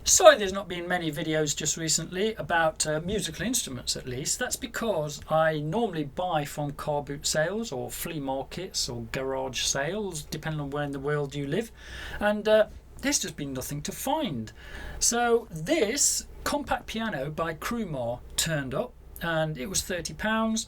Sorry there's not been many videos just recently about musical instruments at least. That's because I normally buy from car boot sales or flea markets or garage sales, depending on where in the world you live. And there's just been nothing to find. So this compact piano by Crumar turned up and it was £30.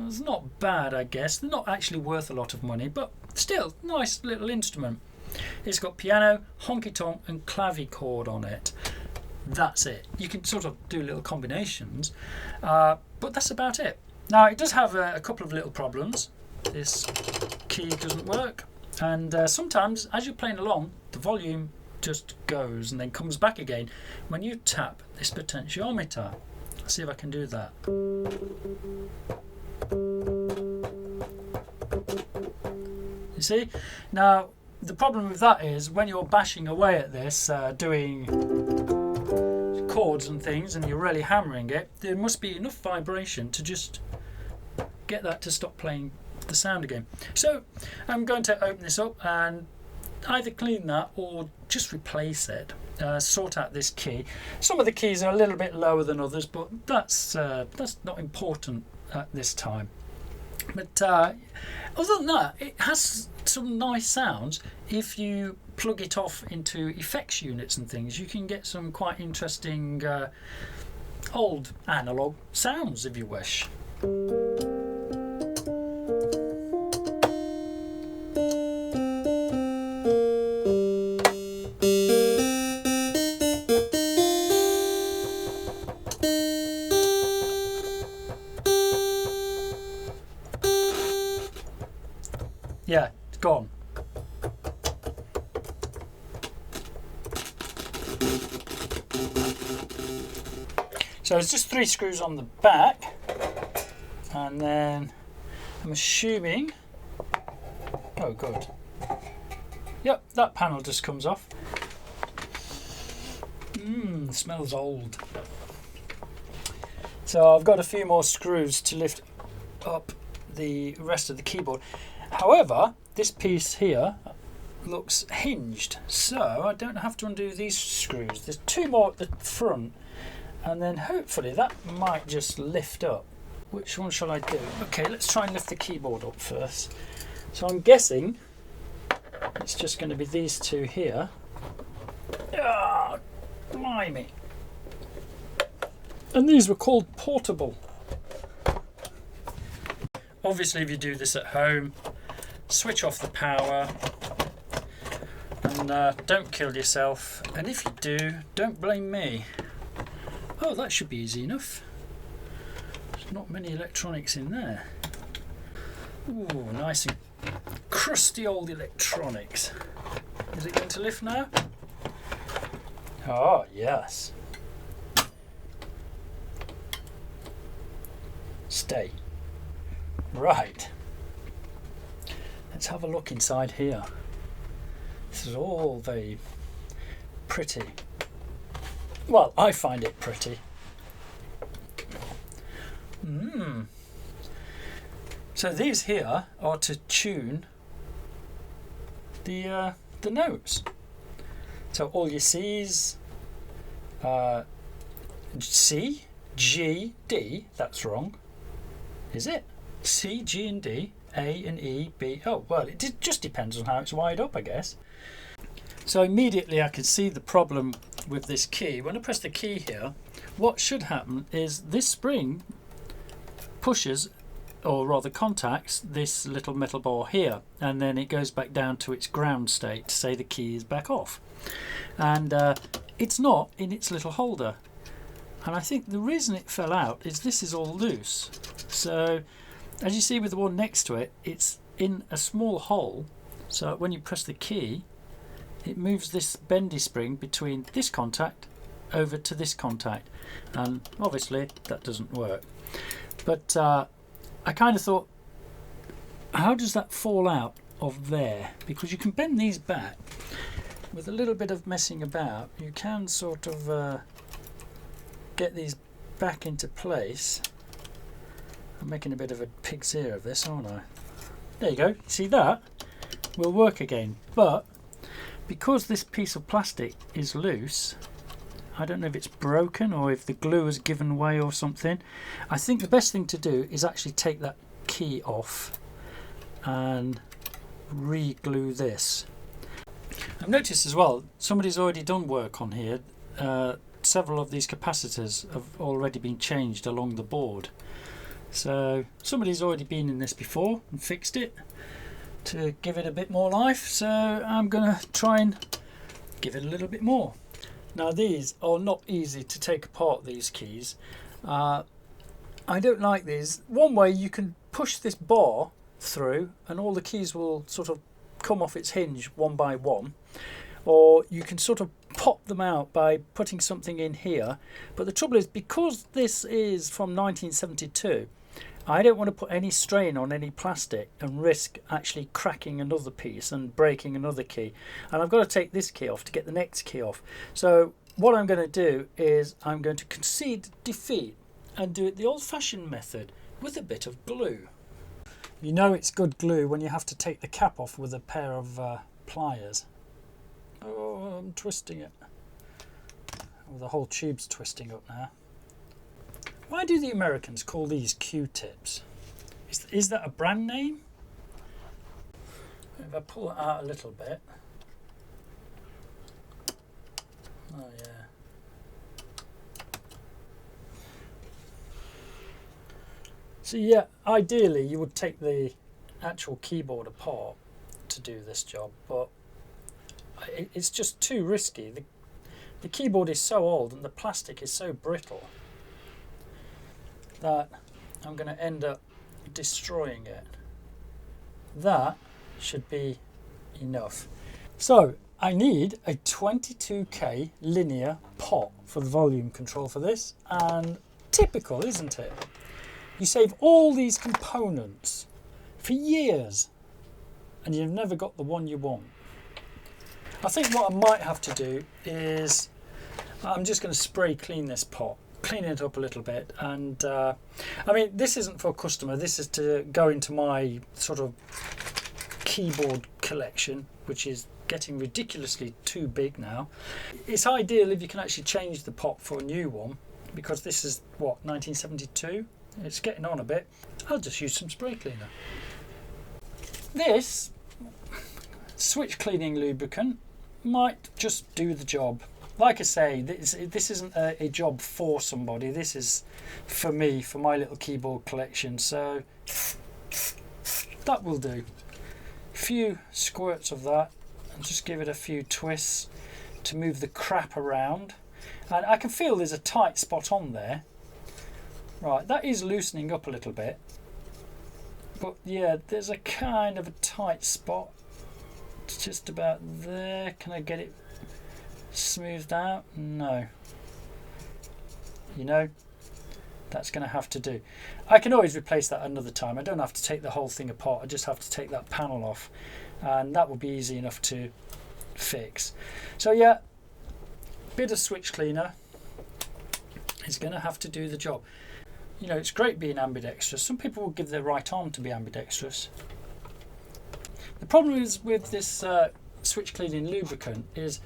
It's not bad, I guess. They're not actually worth a lot of money, but still, nice little instrument. It's got piano, honky-tonk and clavichord on it. That's it. You can sort of do little combinations, but that's about it. Now it does have a couple of little problems. This key doesn't work, and sometimes as you're playing along the volume just goes and then comes back again when you tap this potentiometer. Let's see if I can do that. You see? Now the problem with that is when you're bashing away at this, doing chords and things, and you're really hammering it, there must be enough vibration to just get that to stop playing the sound again. So I'm going to open this up and either clean that or just replace it, sort out this key. Some of the keys are a little bit lower than others, but that's not important at this time. But other than that, it has some nice sounds. If you plug it off into effects units and things, you can get some quite interesting old analog sounds if you wish. Yeah, it's gone. So it's just 3 screws on the back, and then I'm assuming, oh good, yep, that panel just comes off. Smells old. So I've got a few more screws to lift up the rest of the keyboard. However, this piece here looks hinged, so I don't have to undo these screws. There's 2 more at the front, and then hopefully that might just lift up. Which one shall I do? Okay, let's try and lift the keyboard up first. So I'm guessing it's just going to be these 2 here. Ah, blimey. And these were called portable. Obviously, if you do this at home, switch off the power and don't kill yourself. And if you do, don't blame me. Oh, that should be easy enough. There's not many electronics in there. Ooh, nice and crusty old electronics. Is it going to lift now? Oh, yes. Stay. Right. Let's have a look inside here. This is all very pretty. Well, I find it pretty. So these here are to tune the notes. So all your C's, C, G, D. That's wrong. Is it? C, G and D, A and E, B. Oh, well, it just depends on how it's wired up, I guess. So immediately I could see the problem with this key. When I press the key here, what should happen is this spring pushes, or rather contacts, this little metal bar here, and then it goes back down to its ground state to say the key is back off. And it's not in its little holder. And I think the reason it fell out is this is all loose. So as you see with the one next to it, it's in a small hole, so when you press the key it moves this bendy spring between this contact over to this contact, and obviously that doesn't work. But I kind of thought, how does that fall out of there? Because you can bend these back with a little bit of messing about. You can sort of get these back into place. I'm making a bit of a pig's ear of this, aren't I? There you go. See, that will work again. But because this piece of plastic is loose, I don't know if it's broken or if the glue has given way or something. I think the best thing to do is actually take that key off and re-glue this. I've noticed as well, somebody's already done work on here. Several of these capacitors have already been changed along the board. So somebody's already been in this before and fixed it to give it a bit more life. So I'm going to try and give it a little bit more. Now these are not easy to take apart, these keys. I don't like these. One way, you can push this bar through and all the keys will sort of come off its hinge one by one, or you can sort of pop them out by putting something in here. But the trouble is, because this is from 1972, I don't want to put any strain on any plastic and risk actually cracking another piece and breaking another key, and I've got to take this key off to get the next key off. So what I'm going to do is I'm going to concede defeat and do it the old-fashioned method with a bit of glue. You know it's good glue when you have to take the cap off with a pair of pliers. Oh, I'm twisting it. Oh, the whole tube's twisting up now. Why do the Americans call these Q-tips? Is that a brand name? If I pull it out a little bit. Oh yeah. So yeah, ideally you would take the actual keyboard apart to do this job, but it's just too risky. The keyboard is so old and the plastic is so brittle that I'm going to end up destroying it. That should be enough. So I need a 22K linear pot for the volume control for this, and typical, isn't it? You save all these components for years and you've never got the one you want. I think what I might have to do is I'm just going to spray clean this pot, clean it up a little bit, and I mean, this isn't for a customer, this is to go into my sort of keyboard collection, which is getting ridiculously too big now. It's ideal if you can actually change the pot for a new one, because this is what, 1972? It's getting on a bit. I'll just use some spray cleaner. This switch cleaning lubricant might just do the job. Like I say, this isn't a job for somebody. This is for me, for my little keyboard collection. So that will do. A few squirts of that and just give it a few twists to move the crap around. And I can feel there's a tight spot on there. Right, that is loosening up a little bit, but yeah, there's a kind of a tight spot. It's just about there. Can I get it smoothed out? No. You know, that's going to have to do. I can always replace that another time. I don't have to take the whole thing apart. I just have to take that panel off, and that will be easy enough to fix. So yeah, bit of switch cleaner is going to have to do the job. You know, it's great being ambidextrous. Some people will give their right arm to be ambidextrous. The problem is with this switch cleaning lubricant is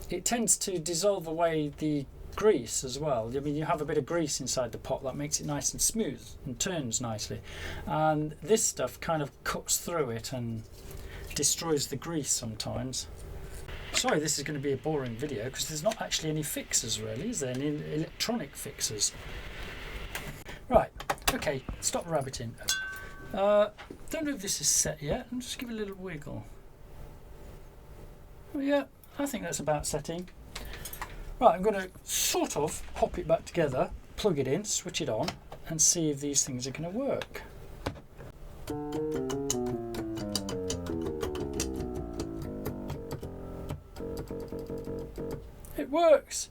it tends to dissolve away the grease as well. I mean, you have a bit of grease inside the pot that makes it nice and smooth and turns nicely. And this stuff kind of cuts through it and destroys the grease sometimes. Sorry, this is going to be a boring video because there's not actually any fixes really, is there? Any electronic fixes? Right, okay, stop rabbiting. Don't know if this is set yet. I'll just give it a little wiggle. Well, yeah, I think that's about setting. Right, I'm going to sort of pop it back together, plug it in, switch it on, and see if these things are going to work. It works!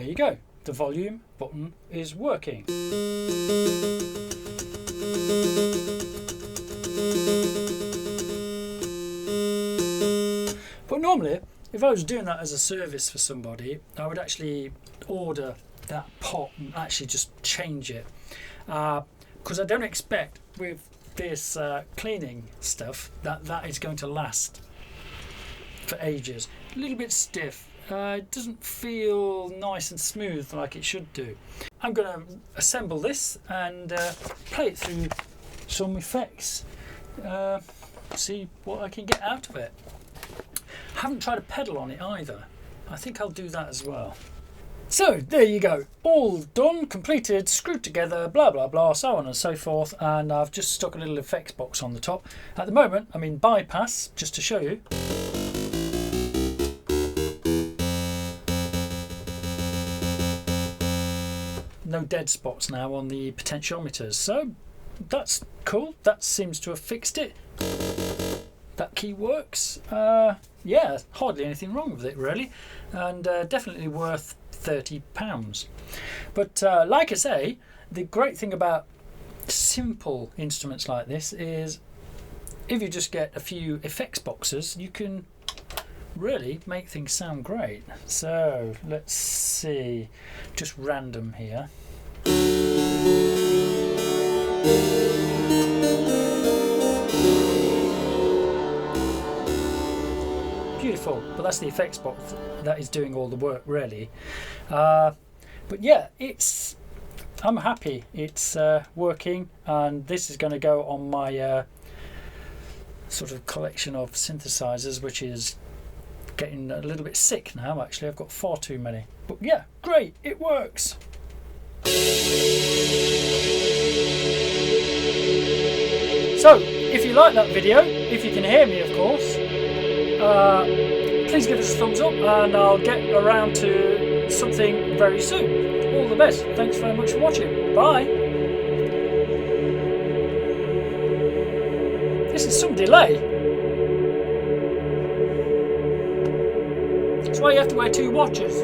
you go. The volume button is working. But normally, if I was doing that as a service for somebody, I would actually order that pot and actually just change it. Because I don't expect with this cleaning stuff that is going to last for ages. A little bit stiff. It doesn't feel nice and smooth like it should do. I'm going to assemble this and play it through some effects. See what I can get out of it. I haven't tried a pedal on it either. I think I'll do that as well. So there you go, all done, completed, screwed together, blah blah blah, so on and so forth, and I've just stuck a little effects box on the top. At the moment I'm in bypass, just to show you. No dead spots now on the potentiometers, so that's cool. That seems to have fixed it. That key works. Yeah, hardly anything wrong with it really, and definitely worth £30. But like I say, the great thing about simple instruments like this is if you just get a few effects boxes, you can really make things sound great. So let's see, just random here. Beautiful, but that's the effects box that is doing all the work really. But yeah, I'm happy it's working, and this is going to go on my sort of collection of synthesizers, which is getting a little bit sick now actually. I've got far too many, but yeah, great, it works. So if you like that video, if you can hear me of course, please give us a thumbs up, and I'll get around to something very soon. All the best. Thanks very much for watching. Bye. This is some delay. That's why you have to wear 2 watches.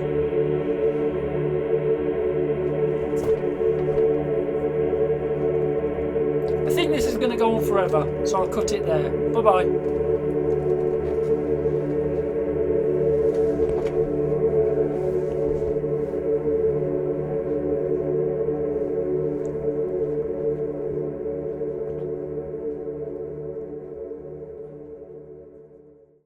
I think this is going to go on forever, so I'll cut it there. Bye bye.